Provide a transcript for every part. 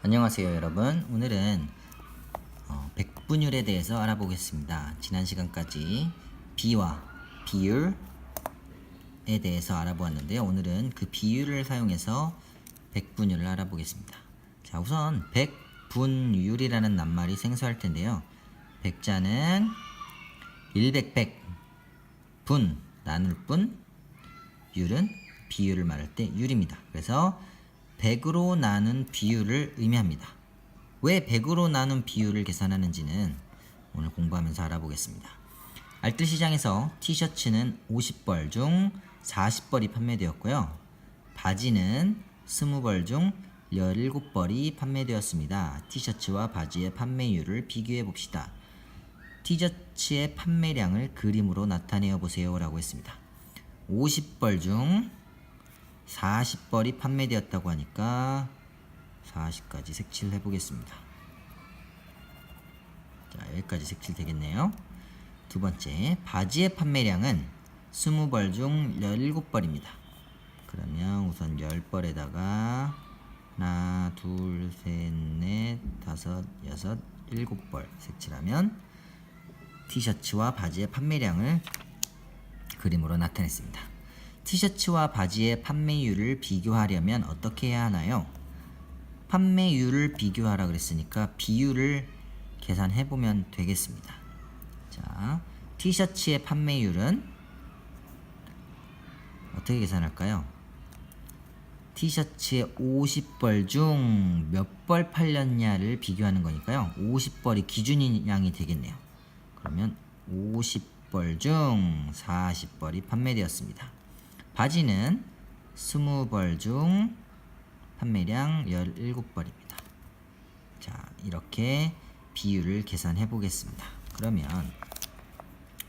안녕하세요 여러분. 오늘은 백분율에 대해서 알아보겠습니다. 지난 시간까지 비와 비율에 대해서 알아보았는데요. 오늘은 그 비율을 사용해서 백분율을 알아보겠습니다. 자, 우선 백분율이라는 낱말이 생소할 텐데요. 백자는 100, 분, 나눌 분, 율은 비율을 말할 때 율입니다. 그래서 100으로 나눈 비율을 의미합니다. 왜 100으로 나눈 비율을 계산하는지는 오늘 공부하면서 알아보겠습니다. 알뜰시장에서 티셔츠는 50벌 중 40벌이 판매되었고요. 바지는 20벌 중 17벌이 판매되었습니다. 티셔츠와 바지의 판매율을 비교해 봅시다. 티셔츠의 판매량을 그림으로 나타내어 보세요 라고 했습니다. 50벌 중 40벌이 판매되었다고 하니까 40까지 색칠을 해보겠습니다. 자, 여기까지 색칠 되겠네요. 두 번째, 바지의 판매량은 20벌 중 17벌입니다. 그러면 우선 10벌에다가 하나, 둘, 셋, 넷, 다섯, 여섯, 7벌 색칠하면 티셔츠와 바지의 판매량을 그림으로 나타냈습니다. 티셔츠와 바지의 판매율을 비교하려면 어떻게 해야 하나요? 판매율을 비교하라 그랬으니까 비율을 계산해보면 되겠습니다. 자, 티셔츠의 판매율은 어떻게 계산할까요? 티셔츠의 50벌 중 몇 벌 팔렸냐를 비교하는 거니까요. 50벌이 기준량이 되겠네요. 그러면 50벌 중 40벌이 판매되었습니다. 바지는 20벌 중 판매량 17벌입니다. 자, 이렇게 비율을 계산해 보겠습니다. 그러면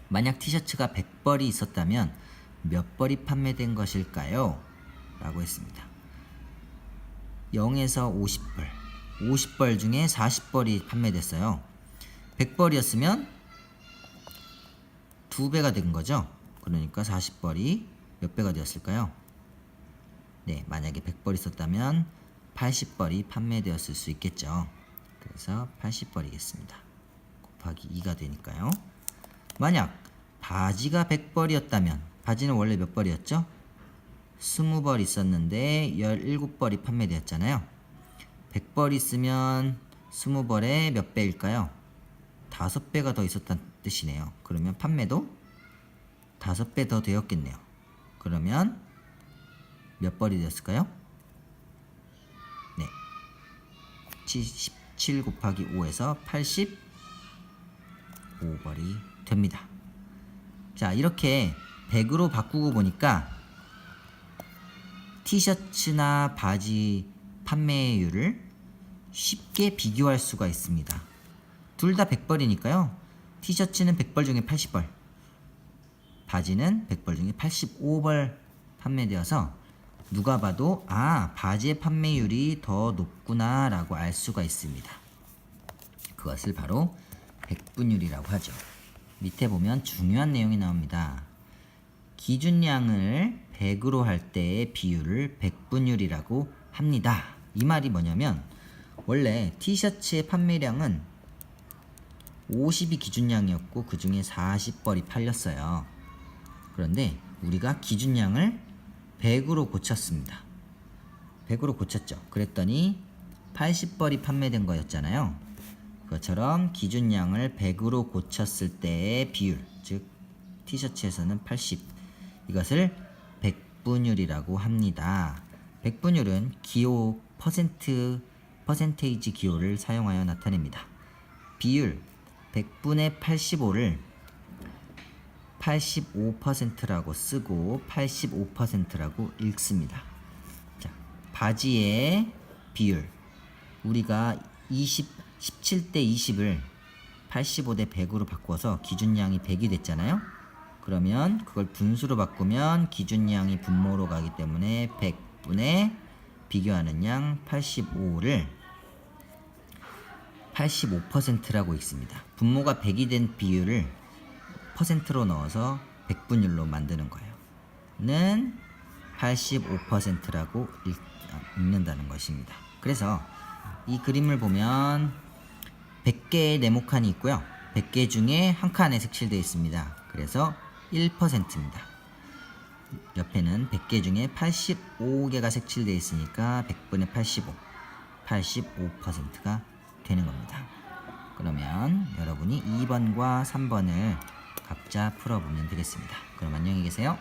만약 티셔츠가 100벌이 있었다면 몇 벌이 판매된 것일까요? 라고 했습니다. 0에서 50벌, 50벌 중에 40벌이 판매됐어요. 100벌이었으면 2배가 된 거죠. 그러니까 40벌이 몇 배가 되었을까요? 네, 만약에 100벌 있었다면 80벌이 판매되었을 수 있겠죠. 그래서 80벌이겠습니다. 곱하기 2가 되니까요. 만약 바지가 100벌이었다면 바지는 원래 몇 벌이었죠? 20벌 있었는데 17벌이 판매되었잖아요. 100벌 있으면 20벌에 몇 배일까요? 5배가 더 있었다는 뜻이네요. 그러면 판매도 5배 더 되었겠네요. 그러면 몇 벌이 되었을까요? 네, 17 곱하기 5에서 85벌이 됩니다. 자, 이렇게 100으로 바꾸고 보니까 티셔츠나 바지 판매율을 쉽게 비교할 수가 있습니다. 둘 다 100벌이니까요. 티셔츠는 100벌 중에 80벌, 바지는 100벌 중에 85벌 판매되어서 누가 봐도 바지의 판매율이 더 높구나 라고 알 수가 있습니다. 그것을 바로 백분율이라고 하죠. 밑에 보면 중요한 내용이 나옵니다. 기준량을 100으로 할 때의 비율을 백분율이라고 합니다. 이 말이 뭐냐면 원래 티셔츠의 판매량은 50이 기준량이었고 그 중에 40벌이 팔렸어요. 그런데 우리가 기준량을 100으로 고쳤습니다. 100으로 고쳤죠. 그랬더니 80벌이 판매된 거였잖아요. 그것처럼 기준량을 100으로 고쳤을 때의 비율, 즉 티셔츠에서는 80, 이것을 백분율이라고 합니다. 백분율은 기호 퍼센테이지 기호를 사용하여 나타냅니다. 비율 100분의 85를 85%라고 쓰고 85%라고 읽습니다. 자, 바지의 비율, 우리가 17대 20을 85대 100으로 바꿔서 기준량이 100이 됐잖아요. 그러면 그걸 분수로 바꾸면 기준량이 분모로 가기 때문에 100분의 비교하는 양 85를 85%라고 읽습니다. 분모가 100이 된 비율을 퍼센트로 넣어서 백분율로 만드는 거예요. 는 85%라고 읽는다는 것입니다. 그래서 이 그림을 보면 100개의 네모칸이 있고요. 100개 중에 한 칸에 색칠되어 있습니다. 그래서 1%입니다. 옆에는 100개 중에 85개가 색칠되어 있으니까 100분의 85, 85%가 되는 겁니다. 그러면 여러분이 2번과 3번을 각자 풀어보면 되겠습니다. 그럼 안녕히 계세요.